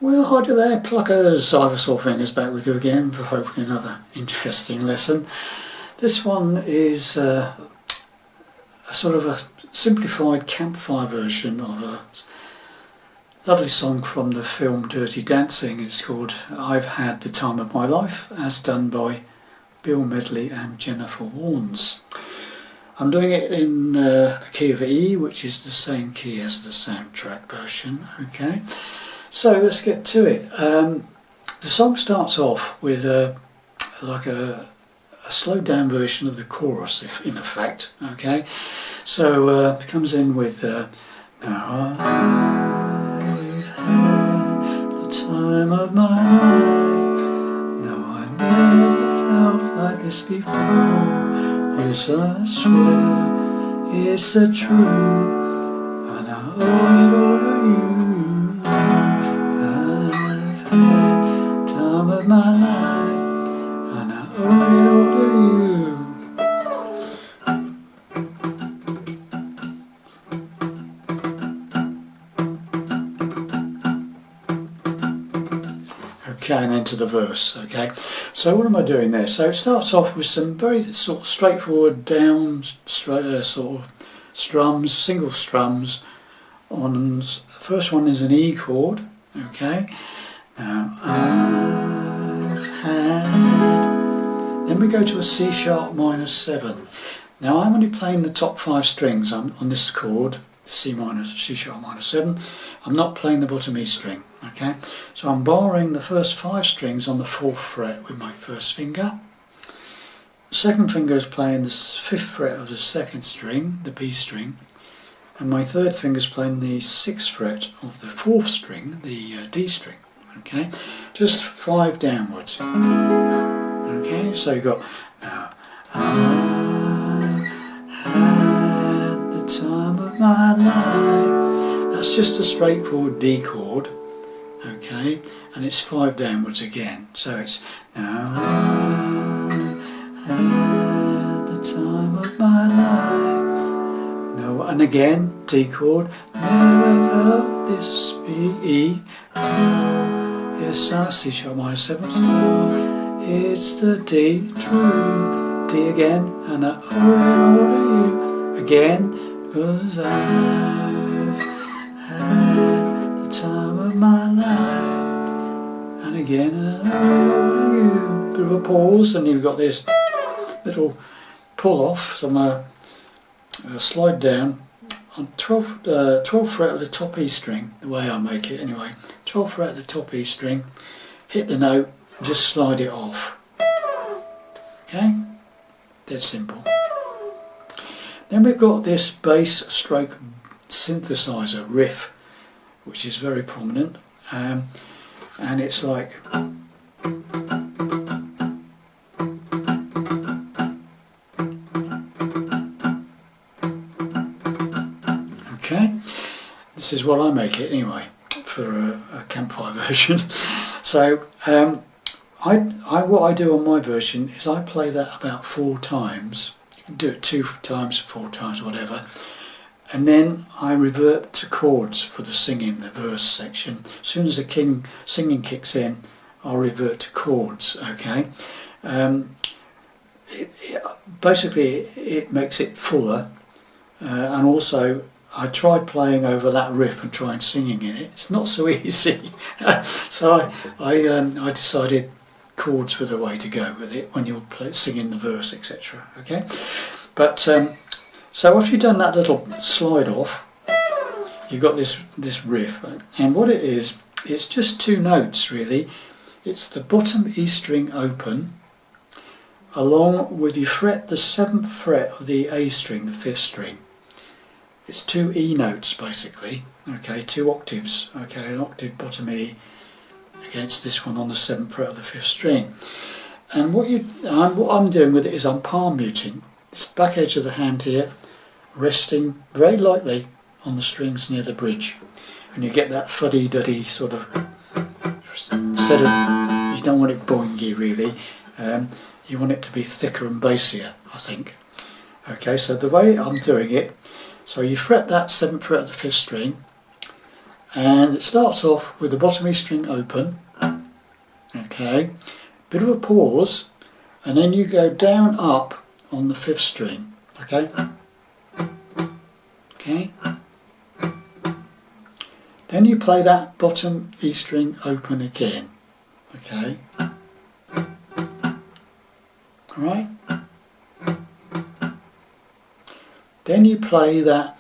Well, hi there, pluckers. Ivysaur Fingers back with you again for hopefully another interesting lesson. This one is a sort of a simplified Campfire version of a lovely song from the film Dirty Dancing. It's called I've Had the Time of My Life, as done by Bill Medley and Jennifer Warnes. I'm doing it in the key of E, which is the same key as the soundtrack version. Okay. So let's get to it. The song starts off with like a slowed down version of the chorus, if in effect. Okay, so it comes in with now I've had the time of my life. No, I never felt like this before. Yes, I swear it's the truth, and I owe it all to you. Time of my life, and I owe it all to you. Okay, and then to the verse. Okay, so what am I doing there? So it starts off with some very sort of straightforward down sort of strums, single strums. On the first one is an E chord. Okay. Now I've had, then we go to a C sharp minor 7. Now I'm only playing the top 5 strings on this chord, C sharp minor 7. I'm not playing the bottom E string, okay? So I'm barring the first 5 strings on the 4th fret with my first finger. The second finger is playing the 5th fret of the 2nd string, the B string, and my third finger is playing the 6th fret of the 4th string, the D string. Okay, just 5 downwards. Okay, so you've got now I've had the time of my life. That's just a straightforward D chord. Okay, and it's 5 downwards again. So it's now I've had the time of my life. No, and again D chord. Never felt this be E. Yes, C sharp minor 7. It's the D, true. D again, and I owe it all to you again, 'cause I've had the time of my life. And again, and I owe it all to you. Bit of a pause, and you've got this little pull off, some slide down. On 12th fret of the top E string, the way I make it anyway, 12th fret of the top E string, hit the note and just slide it off. Okay, dead simple. Then we've got this bass stroke synthesizer riff, which is very prominent, and it's like okay, this is what I make it anyway for a Campfire version. So what I do on my version is I play that about 4 times. You can do it 2 times, 4 times, whatever, and then I revert to chords for the singing, the verse section. As soon as the singing kicks in, I'll revert to chords. Okay, basically it makes it fuller, and also I tried playing over that riff and trying singing in it. It's not so easy. So I decided chords were the way to go with it when you're singing the verse, etc. Okay, but so after you've done that little slide off, you've got this riff, and what it is, it's just 2 notes really. It's the bottom E string open, along with you fret the 7th fret of the A string, the 5th string. It's 2 E notes basically, okay, 2 octaves, okay, an octave bottom E against this one on the 7th fret of the 5th string. And what I'm doing with it is I'm palm muting this back edge of the hand here, resting very lightly on the strings near the bridge, and you get that fuddy-duddy sort of set of, you don't want it boingy really, you want it to be thicker and bassier, I think. Okay, so the way I'm doing it, so you fret that 7th fret of the 5th string, and it starts off with the bottom E string open, okay, bit of a pause, and then you go down up on the 5th string, okay, okay. Then you play that bottom E string open again, okay, alright. Then you play that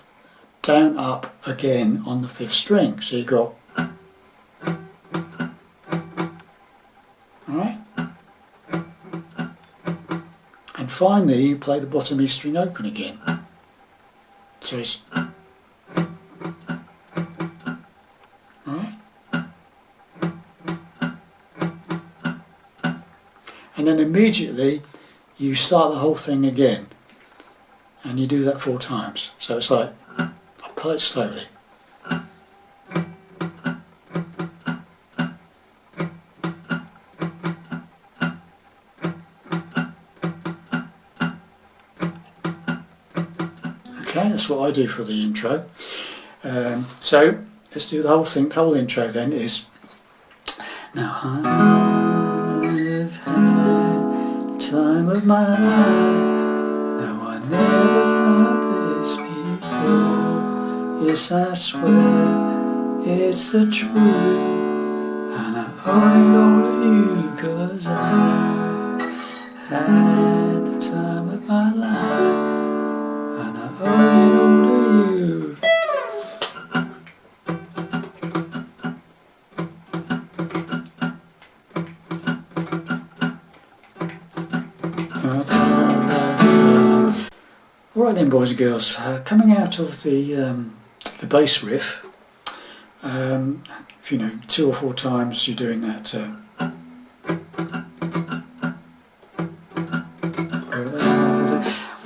down up again on the 5th string, so you go, alright. And finally you play the bottom E string open again, so it's, alright. And then immediately you start the whole thing again, and you do that 4 times. So it's like, I'll play it slowly. Okay, that's what I do for the intro. So let's do the whole thing. The whole intro then is, now I've had time of my life. No, I never felt this before. Yes, I swear it's the truth, and I owe it all to you, 'cause I had the time of my life, and I owe it all to you. Alright then, boys and girls, coming out of the bass riff, if you know, 2 or 4 times you're doing that.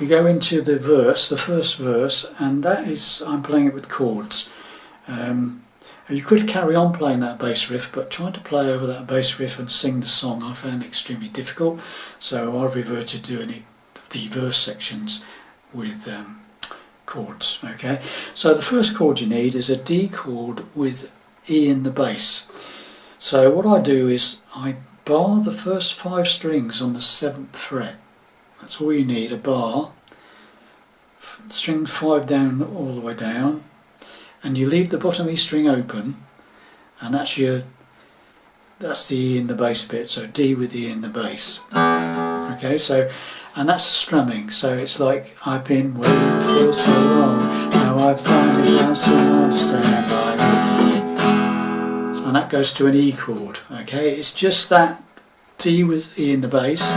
We go into the verse, the first verse, and that is, I'm playing it with chords. You could carry on playing that bass riff, but trying to play over that bass riff and sing the song I found extremely difficult, so I've reverted to doing the verse sections with chords. Okay, so the first chord you need is a D chord with E in the bass. So what I do is I bar the first 5 strings on the 7th fret. That's all you need, a bar, strings 5 down all the way down, and you leave the bottom E string open, and that's the E in the bass bit, so D with E in the bass. Okay, so, and that's the strumming, so it's like, I've been waiting for so long, now I finally found someone to stand by me. So, and that goes to an E chord, okay, it's just that D with E in the bass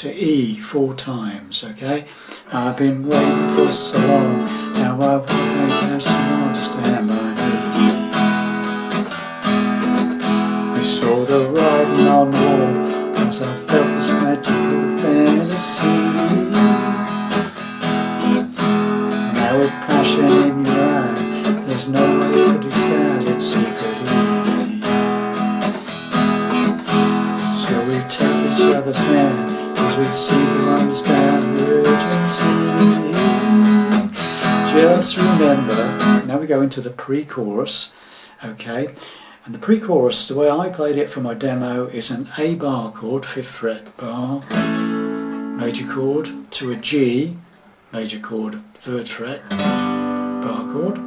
to E 4 times, okay. I've been waiting for so long, now I finally found someone to stand by me. We saw the writing on the wall, as I felt this magical fantasy. Now with passion in your eye, there's no way to disguise it secretly. So we take each other's hand, as we seem to understand urgency. Just remember, now we go into the pre-chorus, okay. And the pre-chorus, the way I played it for my demo, is an A bar chord, 5th fret bar, major chord, to a G, major chord, 3rd fret, bar chord.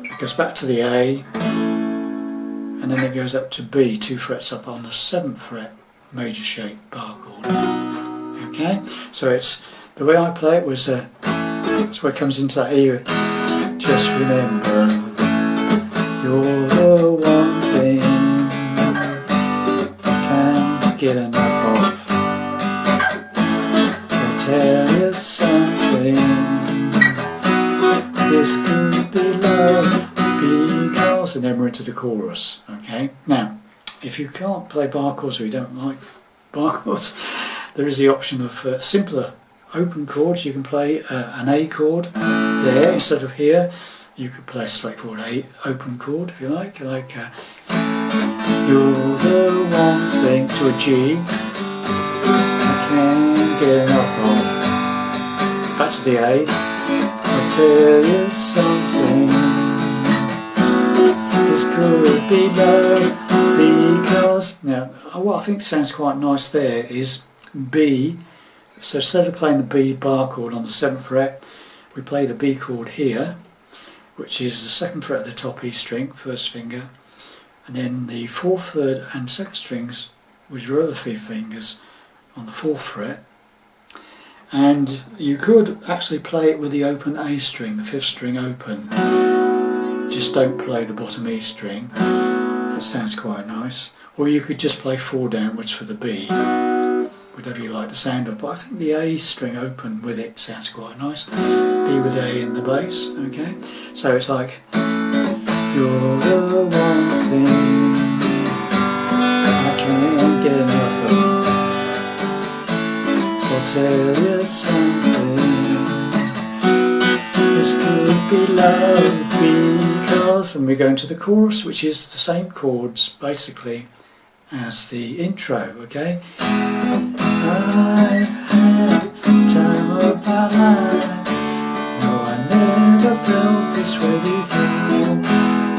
It goes back to the A, and then it goes up to B, 2 frets up on the 7th fret, major shape bar chord. Okay, so it's, the way I play it was, that's where it comes into that E, just remember. You're the one thing I can't get enough of. I'll tell you something, this could be love, because, and then we're into the chorus, okay? Now, if you can't play bar chords or you don't like bar chords, there is the option of simpler open chords. You can play an A chord there instead of here. You could play a straightforward A open chord if you like you're the one thing, to a G I can't get enough of. Back to the A, I'll tell you something, this could be love because... Now, what I think sounds quite nice there is B. So instead of playing the B bar chord on the 7th fret, we play the B chord here, which is the 2nd fret of the top E string, first finger, and then the 4th, 3rd and 2nd strings with your other 3 fingers on the 4th fret. And you could actually play it with the open A string, the 5th string open. Just don't play the bottom E string. That sounds quite nice. Or you could just play 4 downwards for the B, whatever you like the sound of. But I think the A string open with it sounds quite nice. B with A in the bass, okay? So it's like, you're the one thing I can't get enough of. So I'll tell you something, this could be love because... And we go into the chorus, which is the same chords basically as the intro, okay? I've had the time of my life. No, I never felt this way before.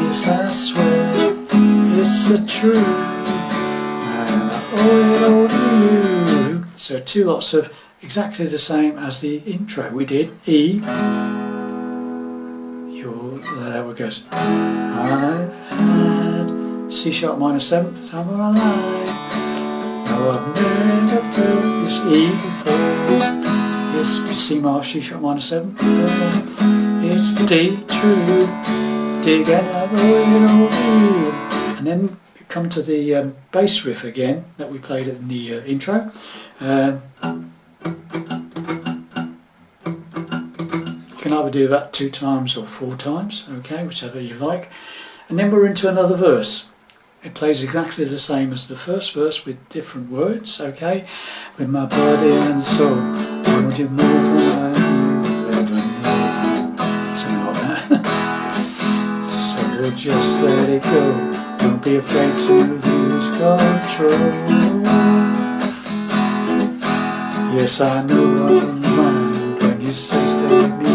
Yes, I swear it's the truth, and I owe it all to you. So 2 lots of exactly the same as the intro. We did E. There it goes. I've had C sharp minor 7th, the time of my life. No, I've never felt this E before. Yes, C minor, C sharp minor 7th. It's D, true. D again, I owe it all to you. And then we come to the bass riff again that we played in the intro. You can either do that 2 times or 4 times, okay, whichever you like. And then we're into another verse. It plays exactly the same as the first verse with different words, okay? With my body and soul, I want you more than I ever know. Something like that. So we'll just let it go. Don't be afraid to lose control. Yes, I know I'm mine when you say stay with me.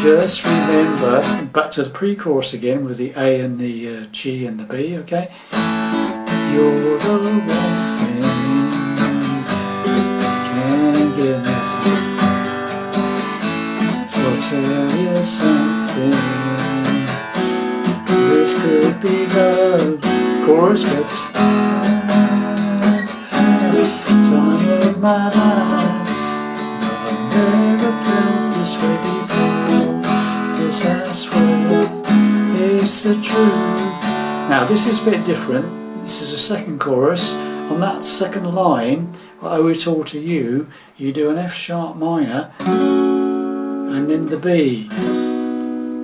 Just remember, back to the pre-chorus again with the A and the G and the B, okay? You're the one thing can't get enough of. So I'll tell you something, this could be love. The chorus gets time of my life. No, I've never felt this way before. I swear it's the truth. Now this is a bit different. This is a 2nd chorus. On that 2nd line, I owe it all to you, you do an F sharp minor and then the B.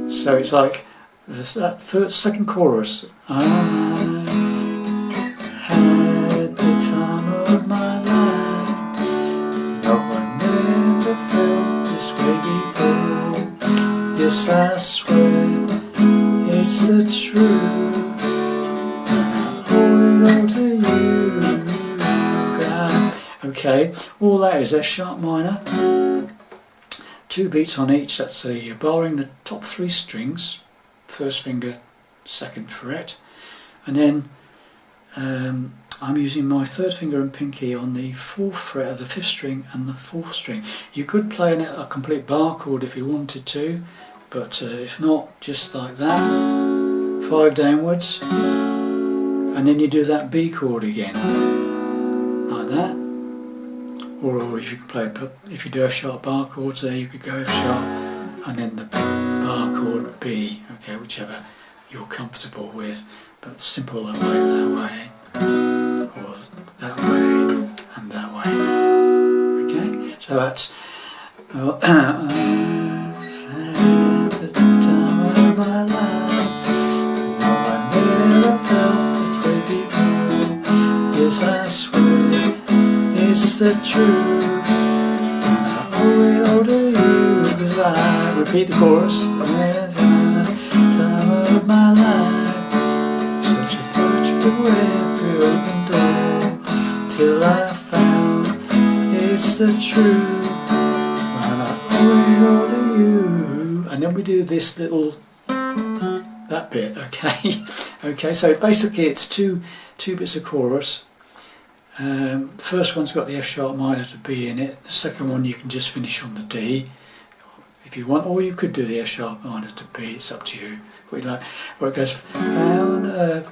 So it's like that 2nd chorus. I had the time of my life. No, I never felt this way before. Yes, I swear it's the truth, and I owe it all to you. Okay, all that is F sharp minor, 2 beats on each. That's a barring the top 3 strings, 1st finger, 2nd fret, and then I'm using my 3rd finger and pinky on the 4th fret of the 5th string and the 4th string. You could play a complete bar chord if you wanted to. But if not, just like that, 5 downwards, and then you do that B chord again, like that. Or if you could play, if you do F sharp bar chords there, you could go F sharp and then the bar chord B, okay, whichever you're comfortable with. But simple that way, or that way, and that way. Okay, so that's. My life. No, I never felt this way before. Yes, I swear it's the truth, and I owe it all to you. Cause I repeat the chorus. Time of my life, such a touch through every open door, till I found it's the truth, and I owe it all to you. And then we do this little that bit, okay. Okay, so basically it's two bits of chorus. The first one's got the F sharp minor to B in it. The second one you can just finish on the D if you want, or you could do the F sharp minor to B. It's up to you what you like. Where it goes, found a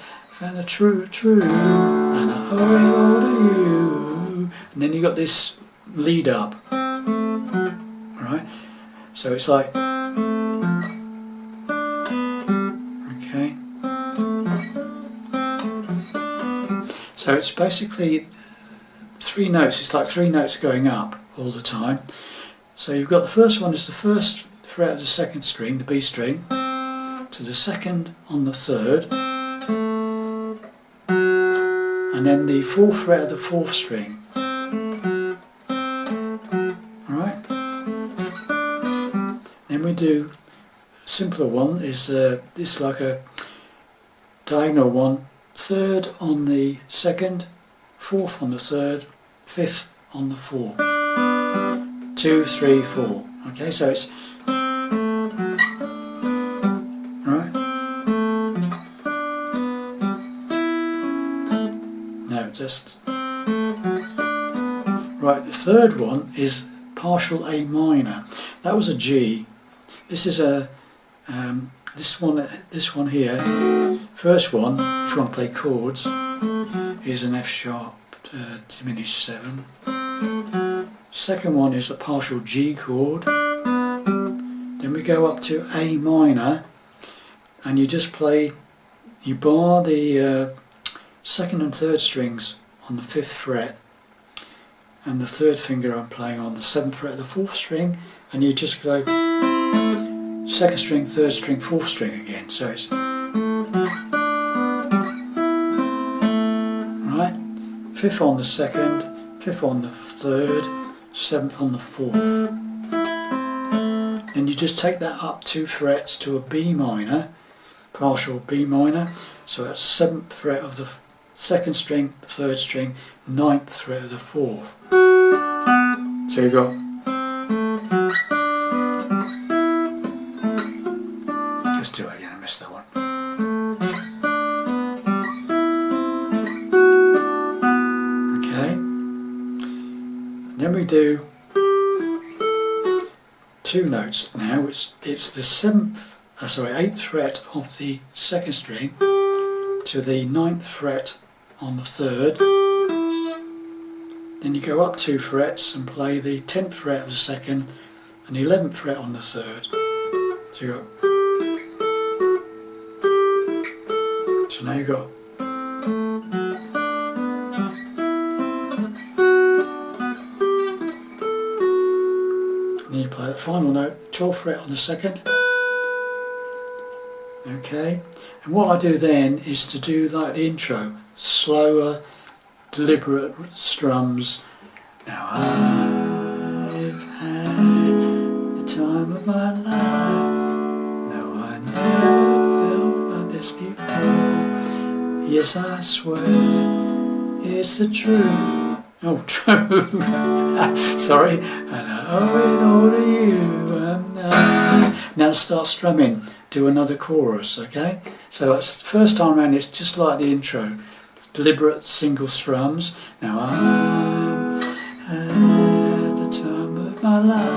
true, and I owe it all to you. And then you got this lead up, right? So it's like, okay. So it's basically 3 notes. It's like 3 notes going up all the time. So you've got the first one is the first fret of the second string, the B string, to the second on the third, and then the 4th fret of the 4th string. Alright? Then we do a simpler one, is this like a diagonal one, 3rd on the 2nd, 4th on the 3rd, 5th on the 4th. 2, 3, 4. Okay, so it's right. No, just right. The third one is partial A minor. That was a G. This is a this one here. First one, if you want to play chords, is an F sharp diminished 7. Second one is a partial G chord. Then we go up to A minor, and you just play, you bar the 2nd and 3rd strings on the 5th fret, and the 3rd finger I'm playing on the 7th fret of the 4th string, and you just go 2nd string, 3rd string, 4th string again. So it's right, 5th on the 2nd, 5th on the 3rd, 7th on the 4th. And you just take that up 2 frets to a B minor, partial B minor. So that's 7th fret of the 2nd string, the 3rd string, 9th fret of the 4th. So you've got, let's do it again, I missed that one. Okay. Then we do 2 notes now. It's the 8th fret of the 2nd string to the 9th fret on the 3rd. Then you go up 2 frets and play the 10th fret of the 2nd and the 11th fret on the 3rd. So you go. So now you got. Then you play the final note, 12th fret on the 2nd. Okay, and what I do then is to do like the intro, slower, deliberate strums. Now I've had the time of my life. No, I never felt like this before. Yes, I swear it's the truth. Oh, true. Sorry. And I owe it all to you. Now start strumming. Do another chorus, okay? So it's the first time around, it's just like the intro. Deliberate single strums. Now I had the time of my life.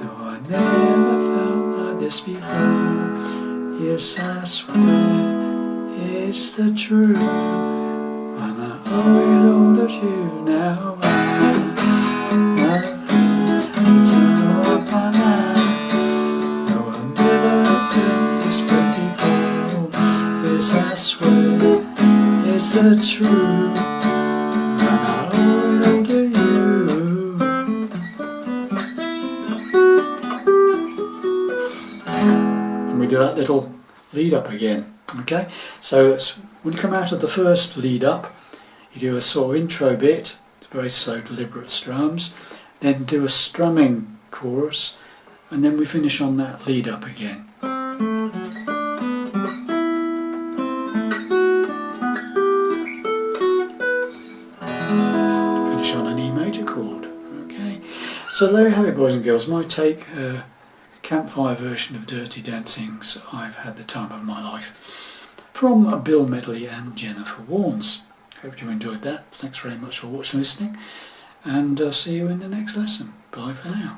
No, I never felt like this before. Yes, I swear it's the truth. And I owe it all to you. Now I had the time of my life. No, I never felt this way before. Yes, I swear it's the truth. And I owe it all to you. And we do that little lead up again. Okay, so when you come out of the first lead up, you do a sort of intro bit, very slow, deliberate strums, then do a strumming chorus, and then we finish on that lead up again. Finish on an E major chord. Okay, so there you have it, boys and girls. My take. Campfire version of Dirty Dancing's I've Had the Time of My Life from Bill Medley and Jennifer Warnes. Hope you enjoyed that. Thanks very much for watching and listening, and I'll see you in the next lesson. Bye for now.